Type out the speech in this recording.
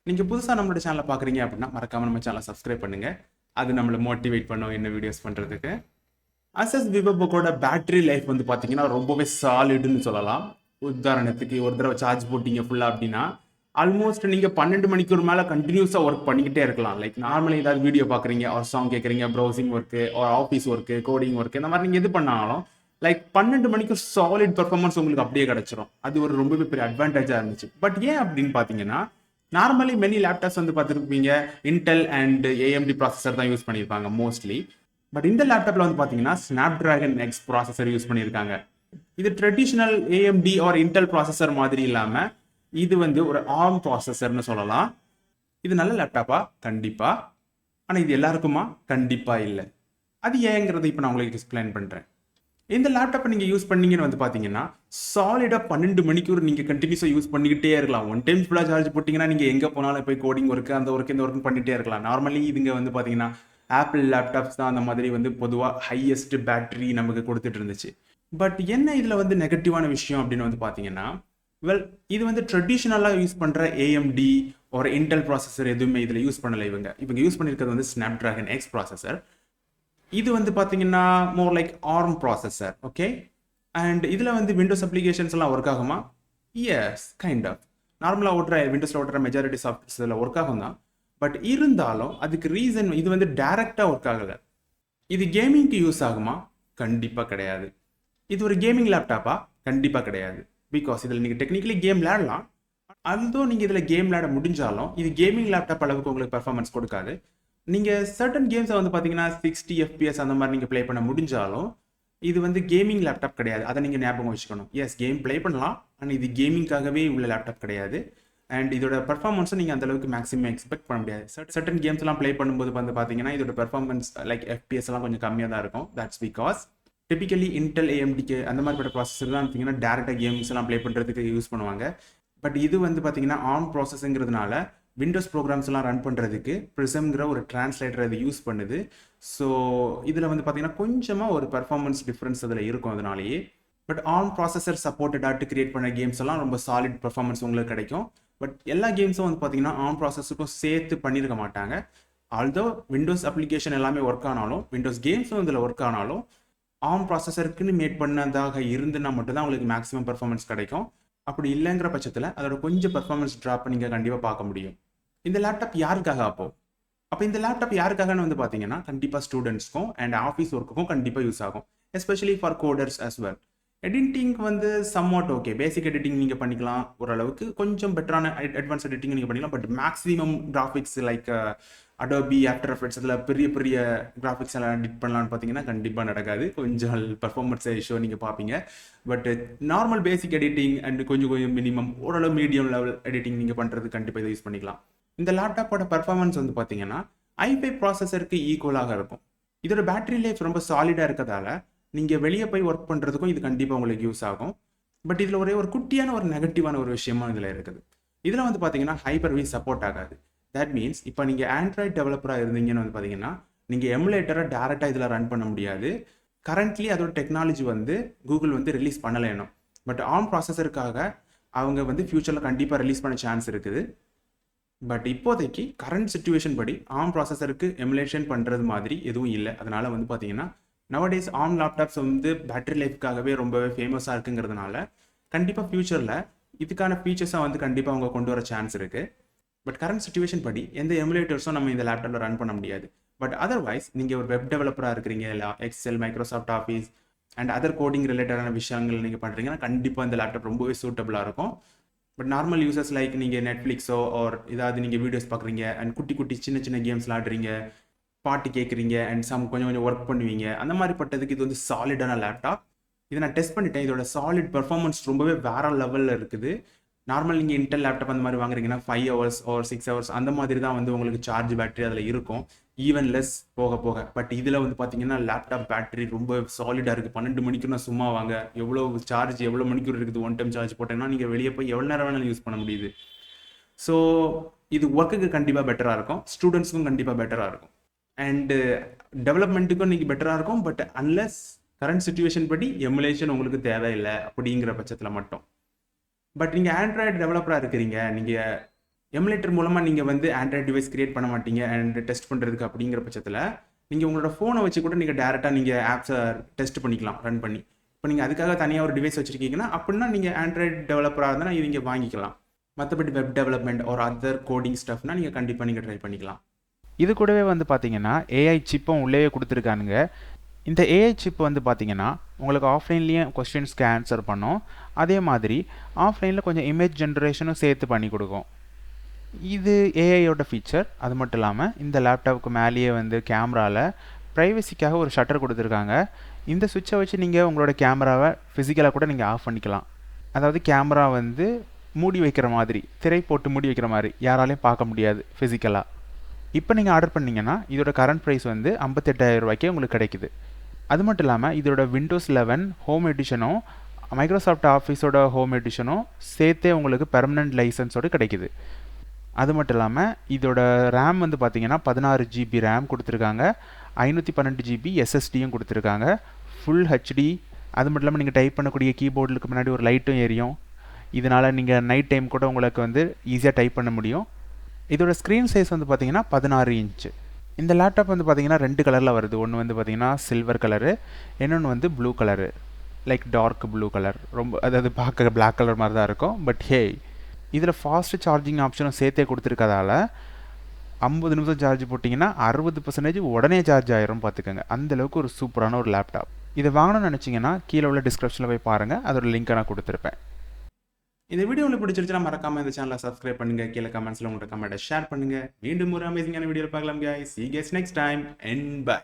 நீங்க புதுசா நம்மளோட சேனலை பார்க்குறீங்க அப்படின்னா மறக்காம நம்ம சேனலை சப்ஸ்கிரைப் பண்ணுங்க. அது நம்மளை மோட்டிவேட் பண்ணும் என்ன வீடியோஸ் பண்றதுக்கு. அசஸ் விவோபுக்கோட பேட்டரி லைஃப் வந்து பார்த்தீங்கன்னா ரொம்பவே சாலிடுன்னு சொல்லலாம். உதாரணத்துக்கு ஒரு தடவை சார்ஜ் போட்டீங்க ஃபுல்லாக அப்படின்னா ஆல்மோஸ்ட் நீங்கள் 12 மணிக்கூர் மேலே கண்டினியூஸாக ஒர்க் பண்ணிக்கிட்டே இருக்கலாம். லைக் நார்மலி ஏதாவது வீடியோ பார்க்குறீங்க, ஒரு சாங் கேட்குறீங்க, ப்ரௌசிங் ஒர்க்கு, ஒரு ஆஃபீஸ் ஒர்க்கு, கோடிங் ஒர்க்கு, இந்த மாதிரி நீங்கள் எது பண்ணாலும் லைக் 12 மணிக்கு சாலிட் பெர்ஃபார்மன்ஸ் உங்களுக்கு அப்படியே கிடைச்சிரும். அது ஒரு ரொம்பவே பெரிய அட்வான்டேஜாக இருந்துச்சு. பட் ஏன் அப்படின்னு பார்த்தீங்கன்னா நார்மலி மெனி லேப்டாப்ஸ் வந்து பார்த்துருப்பீங்க இன்டெல் அண்ட் ஏஎம்டி ப்ராசஸர் தான் யூஸ் பண்ணியிருப்பாங்க மோஸ்ட்லி. பட் இந்த லேப்டாப்ல வந்து பார்த்தீங்கன்னா Snapdragon X processor use பண்ணியிருக்காங்க. இது traditional AMD or Intel processor மாதிரி இல்லாமல் இது வந்து ஒரு ஆர்ம் ப்ராசஸர்னு சொல்லலாம். இது நல்ல லேப்டாப்பா? கண்டிப்பா. ஆனால் இது எல்லாருக்குமா? கண்டிப்பா இல்லை. அது ஏங்கிறத இப்போ நான் உங்களுக்கு எக்ஸ்பிளைன் பண்ணுறேன். இந்த லேப்டாப்பை நீங்கள் யூஸ் பண்ணீங்கன்னு வந்து பார்த்தீங்கன்னா சாலிடாக 12 மணிக்கூர் நீங்கள் கண்டினியூஸாக யூஸ் பண்ணிக்கிட்டே இருக்கலாம். ஒன் டைம் ஃபுல்லாக சார்ஜ் போட்டிங்கன்னா நீங்கள் எங்கே போனாலும் போய் கோடிங் ஒர்க்கு, அந்த ஒர்க்கு, இந்த ஒர்க்கு பண்ணிகிட்டே இருக்கலாம். நார்மலி இதுங்க வந்து பார்த்தீங்கன்னா ஆப்பிள் லேப்டாப்ஸ் தான் அந்த மாதிரி வந்து பொதுவாக ஹையஸ்ட் பேட்டரி நமக்கு கொடுத்துட்டு இருந்துச்சு. பட் என்ன இதில் வந்து நெகட்டிவான விஷயம் அப்படின்னு வந்து பார்த்தீங்கன்னா வெல் இது வந்து ட்ரெடிஷ்னலாக யூஸ் பண்ணுற ஏஎம்டி ஒரு இன்டெல் ப்ராசஸர் எதுவுமே இதில் யூஸ் பண்ணலை. இவங்க யூஸ் பண்ணியிருக்கிறது வந்து ஸ்னாப் டிராகன் எக்ஸ் ப்ராசஸர். இது வந்து பார்த்தீங்கன்னா more like ARM processor. Okay, and இதில் வந்து விண்டோஸ் அப்ளிகேஷன்ஸ் எல்லாம் ஒர்க் ஆகுமா? Yes, kind of. நார்மலாக ஓட்டுற விண்டோஸில் ஓட்டுற மெஜாரிட்டி சாஃப்ட்வேர்ஸ் இதில் ஒர்க் ஆகும் தான். பட் இருந்தாலும் அதுக்கு ரீசன் இது வந்து டைரக்டாக ஒர்க் ஆகலை. இது கேமிங்க்கு யூஸ் ஆகுமா? கண்டிப்பாக கிடையாது. இது ஒரு கேமிங் லேப்டாப்பா? கண்டிப்பாக கிடையாது. பிகாஸ் இதில் நீங்கள் டெக்னிக்கலி கேம் விளையாடலாம். although நீங்கள் இதில் கேம் விளையாட முடிஞ்சாலும் இது கேமிங் லேப்டாப் அளவுக்கு உங்களுக்கு பெர்ஃபார்மன்ஸ் கொடுக்காது. நீங்கள் சர்டன் கேம்ஸை வந்து பார்த்தீங்கன்னா 60 FPS அந்த மாதிரி நீங்கள் ப்ளே பண்ண முடிஞ்சாலும் இது வந்து கேமிங் லேப்டாப் கிடையாது. அதை நீங்கள் ஞாபகம் வச்சுக்கணும். எஸ், கேம் ப்ளே பண்ணலாம், ஆனால் இது கேமிங்காகவே உள்ள லேப்டாப் கிடையாது. அண்ட் இதோட பெர்ஃபார்மன்ஸும் நீங்கள் அந்தளவுக்கு மேக்ஸிமம் எக்ஸ்பெக்ட் பண்ண முடியாது. சர்டன் கேம்ஸ்லாம் ப்ளே பண்ணும்போது வந்து பார்த்தீங்கன்னா இதோட பெர்ஃபார்மன்ஸ் லைக் FPS எல்லாம் கொஞ்சம் கம்மியாக தான் இருக்கும். தட்ஸ் பிகாஸ் டிபிக்கலி இன்டெல் ஏஎம்டிக்கு அந்த மாதிரிப்பட்ட ப்ராசஸர் தான் பார்த்தீங்கன்னா டேரெக்டாக கேம்ஸ் எல்லாம் ப்ளே பண்ணுறதுக்கு யூஸ் பண்ணுவாங்க. பட் இது வந்து பார்த்தீங்கன்னா ஆர்ம் ப்ராசஸுங்கிறதுனால விண்டோஸ் ப்ரோக்ராம்ஸ் எல்லாம் ரன் பண்ணுறதுக்கு ப்ரிசம்ங்கிற ஒரு டிரான்ஸ்லேட்டர் இது யூஸ் பண்ணுது. ஸோ இதில் வந்து பார்த்தீங்கன்னா கொஞ்சமாக ஒரு பெர்ஃபார்மன்ஸ் டிஃப்ரென்ஸ் அதில் இருக்கும் அதனாலேயே. பட் ஆர்ம் ப்ராசஸர் சப்போர்ட்டடாட்டு கிரியேட் பண்ண கேம்ஸ் எல்லாம் ரொம்ப சாலிட் பெர்ஃபார்மன்ஸ் உங்களுக்கு கிடைக்கும். பட் எல்லா கேம்ஸும் வந்து பார்த்தீங்கன்னா ஆர்ம் ப்ராசஸருக்கும் சேர்த்து பண்ணியிருக்க மாட்டாங்க. ஆல்தோ விண்டோஸ் அப்ளிகேஷன் எல்லாமே ஒர்க் ஆனாலும் விண்டோஸ் கேம்ஸும் இதில் ஒர்க் ஆனாலும் ஆர்ம் ப்ராசஸருக்குன்னு மேட் பண்ணதாக இருந்துன்னா மட்டும்தான் உங்களுக்கு மேக்ஸிமம் பெர்ஃபார்மன்ஸ் கிடைக்கும். அப்படி இல்லைங்கிற பட்சத்தில் அதோட கொஞ்சம் பெர்ஃபார்மன்ஸ் ட்ராப் நீங்கள் கண்டிப்பாக பார்க்க முடியும். இந்த லேப்டாப் யாருக்காக அப்போ இந்த லேப்டாப் யாருக்காகன்னு வந்து பார்த்தீங்கன்னா கண்டிப்பாக ஸ்டூடெண்ட்ஸ்க்கும் அண்ட் ஆஃபீஸ் ஒர்க்குக்கும் கண்டிப்பாக யூஸ் ஆகும். Especially for coders as well. Editing வந்து சம்வாட் ஓகே, பேசிக் எடிட்டிங் நீங்கள் பண்ணிக்கலாம் ஓரளவுக்கு. கொஞ்சம் பெட்டரான அட்வான்ஸ் எடிட்டிங் நீங்கள் பண்ணிக்கலாம். But maximum graphics like Adobe After Effects அதில் பெரிய பெரிய கிராஃபிக்ஸ் எல்லாம் எடிட் பண்ணலான்னு பார்த்தீங்கன்னா கண்டிப்பாக நடக்காது. கொஞ்சம் பெர்ஃபார்மன்ஸ் இஷ்யூ நீங்கள் பார்ப்பீங்க. But normal basic editing and கொஞ்சம் மினிமம் ஓரளவு மீடியம் லெவல் எடிட்டிங் நீங்கள் பண்ணுறது கண்டிப்பாக இதை யூஸ் பண்ணிக்கலாம். இந்த லேப்டாப்போட பெர்ஃபார்மன்ஸ் வந்து பார்த்தீங்கன்னா i5 ப்ராசஸருக்கு ஈக்குவலாக இருக்கும். இதோட பேட்டரி லைஃப் ரொம்ப சாலிடாக இருக்கிறதால நீங்கள் வெளியே போய் ஒர்க் பண்ணுறதுக்கும் இது கண்டிப்பாக உங்களுக்கு யூஸ் ஆகும். பட் இதில் ஒரு குட்டியான ஒரு நெகட்டிவான ஒரு விஷயமும் இதில் இருக்குது. இதில் வந்து பார்த்தீங்கன்னா ஹைப்பர்-V சப்போர்ட் ஆகாது. தட் மீன்ஸ் இப்போ நீங்கள் ஆண்ட்ராய்ட் டெவலப்பராக இருந்தீங்கன்னு வந்து பார்த்தீங்கன்னா நீங்கள் எமுலேட்டரை டேரெக்டாக இதில் ரன் பண்ண முடியாது. கரண்ட்லி அதோட டெக்னாலஜி வந்து கூகுள் வந்து ரிலீஸ் பண்ணலை இன்னும். பட் ஆர்ம் ப்ராசஸருக்காக அவங்க வந்து ஃபியூச்சரில் கண்டிப்பாக ரிலீஸ் பண்ண சான்ஸ் இருக்குது. பட் இப்போதைக்கு கரண்ட் சுச்சுவேஷன் படி ஆர்ம் ப்ராசஸருக்கு எமுலேஷன் பண்ணுறது மாதிரி எதுவும் இல்லை. அதனால் வந்து பார்த்தீங்கன்னா நவடேஸ் ஆர்ம் லேப்டாப்ஸ் வந்து பேட்டரி லைஃப்காகவே ரொம்பவே ஃபேமஸாக இருக்குங்கிறதுனால கண்டிப்பாக ஃபியூச்சரில் இதுக்கான ஃபீச்சர்ஸாக வந்து கண்டிப்பாக அவங்க கொண்டு வர சான்ஸ் இருக்குது. பட் கரண்ட் சுச்சுவேஷன் படி எந்த எமுலேட்டர்ஸும் நம்ம இந்த லேப்டாப்பில் ரன் பண்ண முடியாது. பட் அதர்வைஸ் நீங்கள் ஒரு வெப் டெவலப்பராக இருக்கிறீங்க, இல்லை Excel, Microsoft Office and other coding ரிலேட்டடான விஷயங்கள் நீங்கள் பண்ணுறீங்கன்னா கண்டிப்பாக இந்த லேப்டாப் ரொம்பவே சூட்டபுளாக இருக்கும். பட் நார்மல் யூசர்ஸ் லைக் நீங்கள் நெட்ஃப்ளிக்ஸோ ஆர் ஏதாவது நீங்கள் வீடியோஸ் பார்க்குறீங்க அண்ட் குட்டி குட்டி சின்ன சின்ன கேம்ஸ் விளாடுறீங்க, பாட்டு கேட்குறீங்க அண்ட் கொஞ்சம் கொஞ்சம் ஒர்க் பண்ணுவீங்க, அந்த மாதிரி பட்டதுக்கு இது வந்து சாலிடான லேப்டாப். இதை நான் டெஸ்ட் பண்ணிட்டேன். இதோட சாலிட் பெர்ஃபார்மன்ஸ் ரொம்பவே வேற லெவலில் இருக்குது. நார்மல் நீங்கள் இன்டெல் லேப்டாப் அந்த மாதிரி வாங்குறீங்கன்னா 5 hours or 6 hours அந்த மாதிரி தான் வந்து உங்களுக்கு சார்ஜ் பேட்டரி அதில் இருக்கும், ஈவன் லெஸ் போக போக. பட் இதில் வந்து பார்த்தீங்கன்னா லேப்டாப் பேட்டரி ரொம்ப சாலிடாக இருக்குது. 12 மணிக்குன்னா சும்மா வாங்க, எவ்வளோ சார்ஜ் எவ்வளோ மணிக்கூர் இருக்குது. ஒன் டைம் சார்ஜ் போட்டேன்னா நீங்கள் வெளியே போய் எவ்வளோ நேரம் வேணாலும் யூஸ் பண்ண முடியுது. ஸோ இது ஒர்க்குக்கு கண்டிப்பாக பெட்டராக இருக்கும், ஸ்டூடெண்ட்ஸுக்கும் கண்டிப்பாக பெட்டராக இருக்கும், அண்டு டெவலப்மெண்ட்டுக்கும் நீங்கள் பெட்டராக இருக்கும். பட் அன்லெஸ் கரண்ட் சுச்சுவேஷன் படி எமுலேஷன் உங்களுக்கு தேவையில்லை அப்படிங்கிற பட்சத்தில் மட்டும். பட் நீங்கள் ஆண்ட்ராய்டு டெவலப்பராக இருக்கிறீங்க, நீங்கள் எமுலேட்டர் மூலமாக நீங்கள் வந்து ஆண்ட்ராய்ட் டிவைஸ் கிரியேட் பண்ண மாட்டீங்க அண்ட் டெஸ்ட் பண்ணுறதுக்கு அப்படிங்கிற பட்சத்தில் நீங்கள் உங்களோட ஃபோனை வச்சு கூட நீங்கள் டேரெக்டாக நீங்கள் ஆப்ஸை டெஸ்ட் பண்ணிக்கலாம் ரன் பண்ணி. இப்போ நீங்கள் அதுக்காக தனியாக ஒரு டிவைஸ் வச்சுருக்கீங்கன்னா அப்படின்னா நீங்கள் ஆண்ட்ராய்ட் டெவலப்பராக இருந்தால் இது நீங்கள் வாங்கிக்கலாம். மற்றபடி வெப் டெவலப்மெண்ட் ஒரு அதர் கோடிங் ஸ்டஃப்னா நீங்கள் கண்டிப்பாக நீங்கள் ட்ரை பண்ணிக்கலாம். இது கூடவே வந்து பார்த்தீங்கன்னா ஏஐ சிப்பும் உள்ளேயே கொடுத்துருக்கானுங்க. இந்த ஏஐ சிப் வந்து பார்த்தீங்கன்னா உங்களுக்கு ஆஃப்லைன்லேயும் கொஸ்டின்ஸ்க்கு ஆன்சர் பண்ணும், அதே மாதிரி ஆஃப்லைனில் கொஞ்சம் இமேஜ் ஜென்ரேஷனும் சேர்த்து பண்ணி கொடுக்கும். இது ஏஐயோட ஃபீச்சர். அது மட்டும் இல்லாமல் இந்த லேப்டாப்புக்கு மேலேயே வந்து கேமராவில் ப்ரைவசிக்காக ஒரு ஷட்டர் கொடுத்துருக்காங்க. இந்த சுவிட்சை வச்சு நீங்கள் உங்களோட கேமராவை ஃபிசிக்கலாக கூட நீங்கள் ஆஃப் பண்ணிக்கலாம். அதாவது கேமரா வந்து மூடி வைக்கிற மாதிரி, திரை போட்டு மூடி வைக்கிற மாதிரி யாராலையும் பார்க்க முடியாது ஃபிசிக்கலாக. இப்போ நீங்கள் ஆர்டர் பண்ணிங்கன்னா இதோட கரண்ட் ப்ரைஸ் வந்து 58,000 ரூபாய்க்கே உங்களுக்கு கிடைக்குது. அது மட்டும் இல்லாமல் இதோட விண்டோஸ் 11 ஹோம் எடிஷனும் மைக்ரோசாஃப்ட் ஆஃபீஸோட ஹோம் எடிஷனும் சேர்த்தே உங்களுக்கு பெர்மனன்ட் லைசன்ஸோடு கிடைக்குது. அது மட்டும் இல்லாமல் இதோட ரேம் வந்து பார்த்தீங்கன்னா 16 GB ரேம் கொடுத்துருக்காங்க, 512 GB SSDயும் கொடுத்துருக்காங்க, ஃபுல் ஹெச்டி. அது மட்டும் இல்லாமல் நீங்கள் டைப் பண்ணக்கூடிய கீபோர்டுக்கு முன்னாடி ஒரு லைட்டும் எரியும். இதனால் நீங்கள் நைட் டைம் கூட உங்களுக்கு வந்து ஈஸியாக டைப் பண்ண முடியும். இதோட ஸ்க்ரீன் சைஸ் வந்து பார்த்தீங்கன்னா 16 இன்ச்சு. இந்த லேப்டாப் வந்து பார்த்தீங்கன்னா 2 கலரில் வருது. ஒன்று வந்து பார்த்தீங்கன்னா சில்வர் கலரு, இன்னொன்று வந்து blue colour, like dark blue colour. ரொம்ப அதாவது பார்க்க பிளாக் கலர் மாதிரி தான் இருக்கும். பட் ஹே, இதில் ஃபாஸ்ட் சார்ஜிங் ஆப்ஷனும் சேர்த்தே கொடுத்துருக்கதால 50 நிமிஷம் சார்ஜ் போட்டிங்கன்னா 60% உடனே சார்ஜ் ஆயிரும். பார்த்துக்கோங்க, அந்தளவுக்கு ஒரு சூப்பரான ஒரு லேப்டாப். இதை வாங்கணும்னு நினச்சிங்கன்னா கீழே உள்ள டிஸ்கிரிப்ஷனில் போய் பாருங்கள், அதோட லிங்க்கை நான் கொடுத்துருப்பேன். இந்த வீடியோ உங்களுக்கு பிடிச்சிருச்சுன்னா மறக்காம இந்த சேனலை சப்ஸ்கிரைப் பண்ணுங்க. கீழே கமெண்ட்ஸில் உங்களோட கமெண்ட்டை ஷேர் பண்ணுங்க. மீண்டும் ஒரு அமேசிங்கான வீடியோ பார்க்கலாம் guys. See you guys next time and bye.